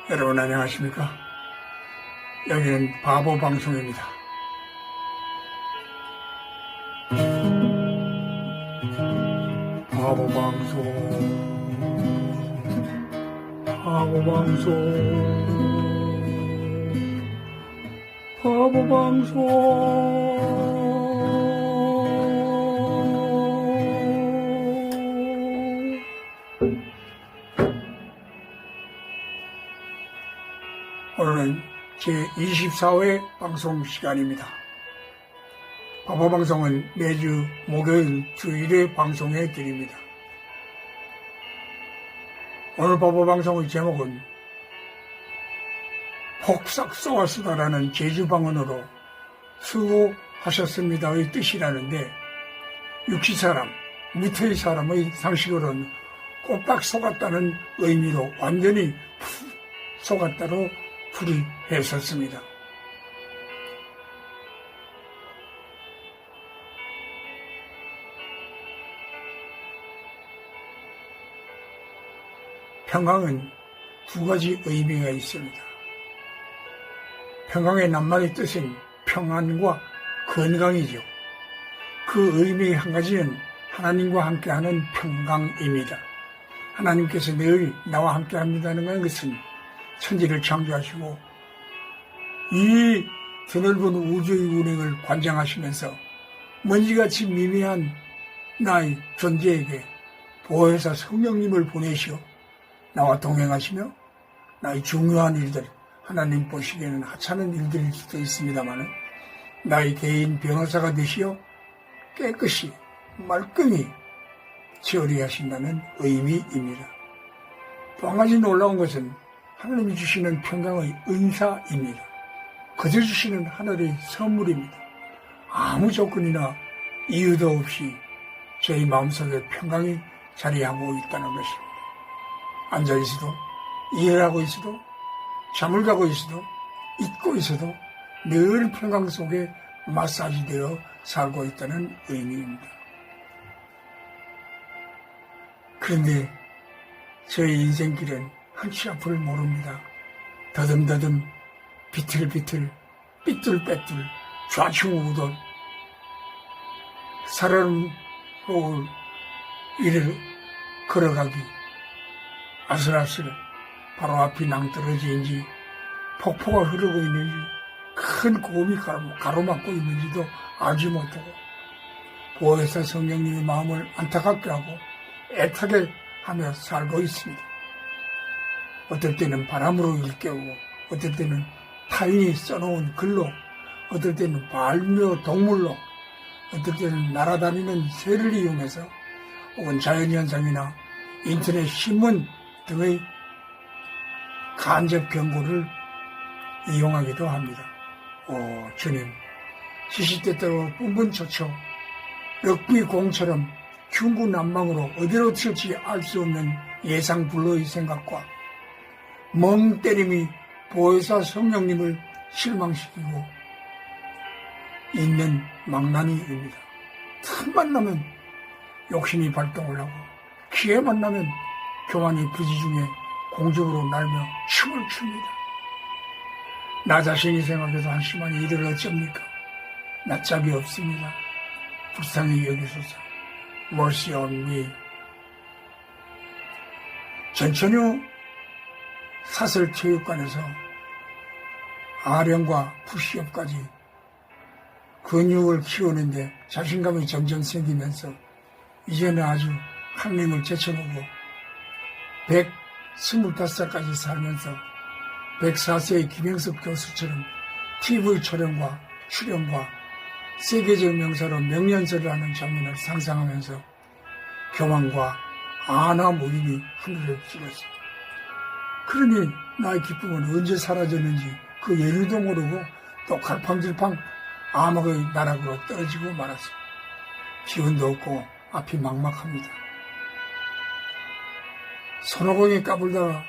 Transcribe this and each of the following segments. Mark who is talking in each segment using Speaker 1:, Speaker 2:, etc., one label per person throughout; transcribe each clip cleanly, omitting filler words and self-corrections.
Speaker 1: 여러분 안녕하십니까? 여기는 바보 방송입니다. 바보 방송, 바보 방송, 바보 방송. 오늘은 제24회 방송 시간입니다. 바보 방송은 매주 목요일 주일에 방송해 드립니다. 오늘 바보 방송의 제목은 폭삭 쏘았으다라는 제주방언으로 수고하셨습니다의 뜻이라는데, 육지사람, 밑의 사람의 상식으로는 꼬박 속았다는 의미로 완전히 속았다로 풀이했었습니다. 평강은 두 가지 의미가 있습니다. 평강의 낱말의 뜻은 평안과 건강이죠. 그 의미의 한 가지는 하나님과 함께하는 평강입니다. 하나님께서 늘 나와 함께합니다는 것은 천지를 창조하시고 이 드넓은 우주의 운행을 관장하시면서 먼지같이 미미한 나의 존재에게 보혜사 성령님을 보내시어 나와 동행하시며 나의 중요한 일들, 하나님 보시기에는 하찮은 일들일 수도 있습니다만 나의 개인 변호사가 되시어 깨끗이 말끔히 처리하신다는 의미입니다. 또 한 가지 놀라운 것은 하나님이 주시는 평강의 은사입니다. 그저 주시는 하늘의 선물입니다. 아무 조건이나 이유도 없이 저희 마음속에 평강이 자리하고 있다는 것입니다. 앉아있어도, 일하고 있어도, 잠을 자고 있어도, 잊고 있어도 늘 평강 속에 마사지되어 살고 있다는 의미입니다. 그런데 저희 인생길은 한치 앞을 모릅니다. 더듬더듬, 비틀비틀, 삐뚤빼뚤, 좌충우돌, 살아놓은 일을 걸어가기 아슬아슬 바로 앞이 낭떠러지인지 폭포가 흐르고 있는지 큰 고음이 가로막고 있는지도 알지 못하고 보혜사 성령님의 마음을 안타깝게 하고 애타게 하며 살고 있습니다. 어떨 때는 바람으로 일깨우고, 어떨 때는 타인이 써놓은 글로, 어떨 때는 발묘 동물로, 어떨 때는 날아다니는 새를 이용해서 혹은 자연현상이나 인터넷 신문 등의 간접 경고를 이용하기도 합니다. 주님, 시시때때로 뿜분초초 럭비공처럼 중구난방으로 어디로 튈지 알 수 없는 예상불허의 생각과 멍 때림이 보혜사 성령님을 실망시키고 있는 망나니입니다. 틈만 나면 욕심이 발동을 하고 기회만 나면 교만이 부지중에 공중으로 날며 춤을 춥니다. 나 자신이 생각해도 한심한 이들을 어쩝니까? 낯짝이 없습니다. 불쌍히 여기소서. Mercy on me. 전천후 사설체육관에서 아령과 푸시업까지 근육을 키우는데 자신감이 점점 생기면서 이제는 아주 하나님을 제쳐보고 125살까지 살면서 104세의 김영석 교수처럼 TV 촬영과 출연과 세계적 명사로 명연설을 하는 장면을 상상하면서 교만과 안하무인이 하늘을 찔렀습니다. 그러니 나의 기쁨은 언제 사라졌는지 그 연유도 모르고 또 갈팡질팡 암흑의 나락으로 떨어지고 말았습니다. 기운도 없고 앞이 막막합니다. 손오공이 까불다가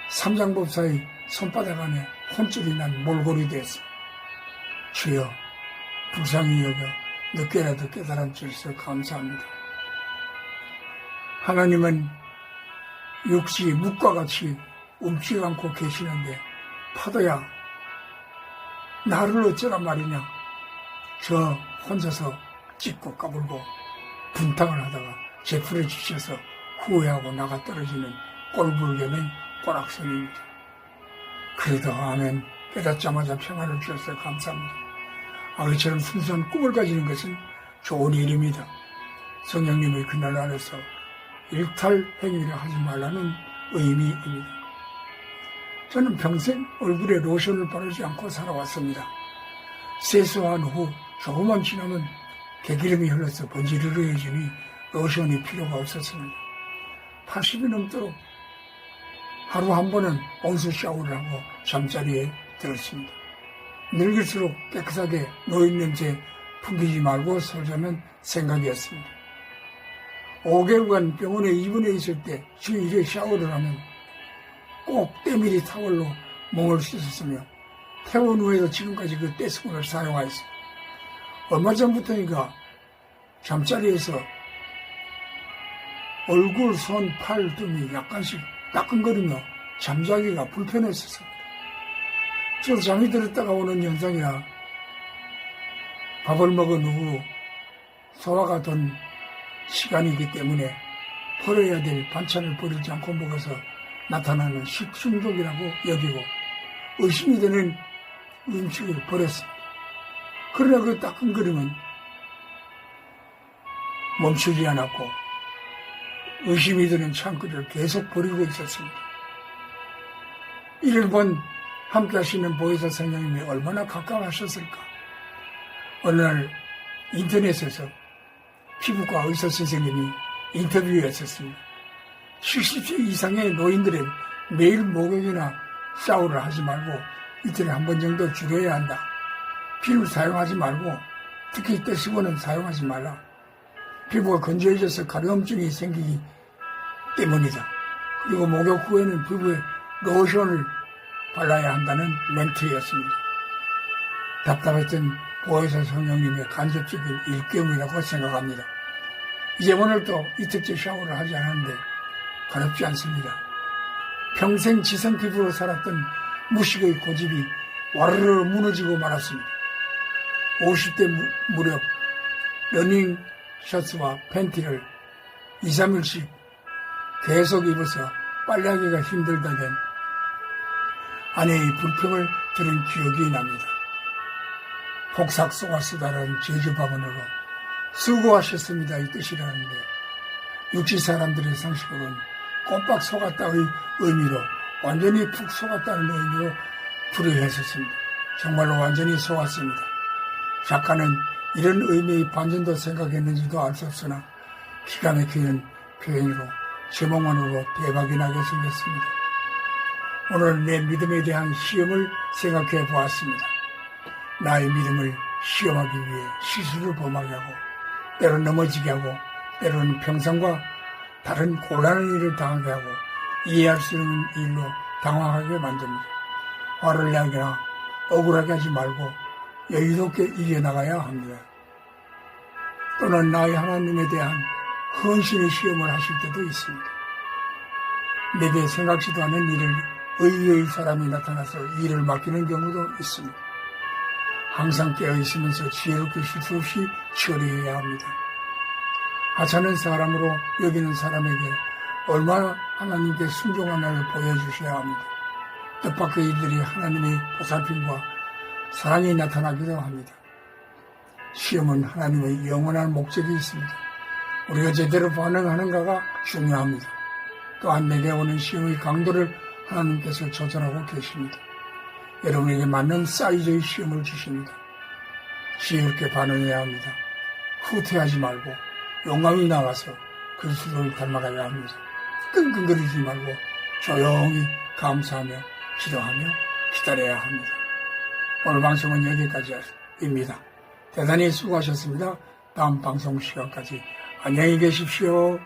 Speaker 1: 삼장법사의 손바닥 안에 혼쭐이 난 몰골이 됐어. 주여, 불쌍히 여겨 늦게라도 깨달음 주셔서 감사합니다. 하나님은 역시 묵과 같이 움직 않고 계시는데 파도야 나를 어쩌란 말이냐. 저 혼자서 찢고 까불고 분탕을 하다가 제풀에 지쳐서 후회하고 나가 떨어지는 꼴불견의 꼬락선입니다. 그래도 아멘 깨닫자마자 평안을 주셔서 감사합니다. 아기처럼 순수한 꿈을 가지는 것은 좋은 일입니다. 성령님의 그날 안에서 일탈 행위를 하지 말라는 의미입니다. 저는 평생 얼굴에 로션을 바르지 않고 살아왔습니다. 세수한 후 조금만 지나면 개기름이 흘러서 번지르르해지니 로션이 필요가 없었습니다. 80이 넘도록 하루 한 번은 온수 샤워를 하고 잠자리에 들었습니다. 늙을수록 깨끗하게 노인 냄새 풍기지 말고 살자는 생각이었습니다. 5개월간 병원에 입원해 있을 때 주일에 샤워를 하면 꼭 때밀이 타월로 몸을 씻었으며 퇴원 후에도 지금까지 그 떼수건을 사용하였습니다. 얼마 전부터니까 잠자리에서 얼굴, 손, 팔 등이 약간씩 따끔거리며 잠자기가 불편했었습니다. 저도 잠이 들었다가 오는 현상이라 밥을 먹은 후 소화가 된 시간이기 때문에 버려야 될 반찬을 버리지 않고 먹어서 나타나는 식중독이라고 여기고 의심이 되는 음식을 버렸습니다. 그러나 그 따끔거림은 멈추지 않았고 의심이 드는 창거리를 계속 버리고 있었습니다. 이를 본 함께 하시는 보혜사 선생님이 얼마나 가까워하셨을까. 어느 날 인터넷에서 피부과 의사 선생님이 인터뷰했었습니다. 70세 이상의 노인들은 매일 목욕이나 샤워를 하지 말고 이틀에 한 번 정도 줄여야 한다. 피를 사용하지 말고 특히 떼수건은 사용하지 말라. 피부가 건조해져서 가려움증이 생기기 때문이다. 그리고 목욕 후에는 피부에 로션을 발라야 한다는 멘트였습니다. 답답했던 보혜사 성령님의 간접적인 일깨움이라고 생각합니다. 이제 오늘도 이틀째 샤워를 하지 않았는데 가렵지 않습니다. 평생 지성 피부로 살았던 무식의 고집이 와르르 무너지고 말았습니다. 50대 무렵 러닝 셔츠와 팬티를 2, 3일씩 계속 입어서 빨래하기가 힘들다던 아내의 불평을 들은 기억이 납니다. 폭삭 쏘가쓰다라는 제주방언으로 수고하셨습니다 이 뜻이라는데 육지 사람들의 상식으로는 꼼빡 속았다의 의미로 완전히 푹 속았다는 의미로 풀이했었습니다. 정말로 완전히 속았습니다. 작가는 이런 의미의 반전도 생각했는지도 알 수 없으나 기가 막히는 표현으로 제목만으로 대박이 나게 생겼습니다. 오늘 내 믿음에 대한 시험을 생각해 보았습니다. 나의 믿음을 시험하기 위해 실수를 범하게 하고 때로는 넘어지게 하고 때로는 평상과 다른 곤란한 일을 당하게 하고 이해할 수 있는 일로 당황하게 만듭니다. 화를 내거나 억울하게 하지 말고 여유롭게 이겨나가야 합니다. 또는 나의 하나님에 대한 헌신의 시험을 하실 때도 있습니다. 내게 생각지도 않은 일을 의외의 사람이 나타나서 일을 맡기는 경우도 있습니다. 항상 깨어있으면서 지혜롭게 실수 없이 처리해야 합니다. 하찮은 사람으로 여기는 사람에게 얼마나 하나님께 순종하나를 보여주셔야 합니다. 뜻밖의 일들이 하나님의 보살핌과 사랑이 나타나기도 합니다. 시험은 하나님의 영원한 목적이 있습니다. 우리가 제대로 반응하는가가 중요합니다. 또한 내게 오는 시험의 강도를 하나님께서 조절하고 계십니다. 여러분에게 맞는 사이즈의 시험을 주십니다. 지혜롭게 반응해야 합니다. 후퇴하지 말고 용감히 나가서 그리스도를 닮아가야 합니다. 끙끙거리지 말고 조용히 감사하며 기도하며 기다려야 합니다. 오늘 방송은 여기까지입니다. 대단히 수고하셨습니다. 다음 방송 시간까지 안녕히 계십시오.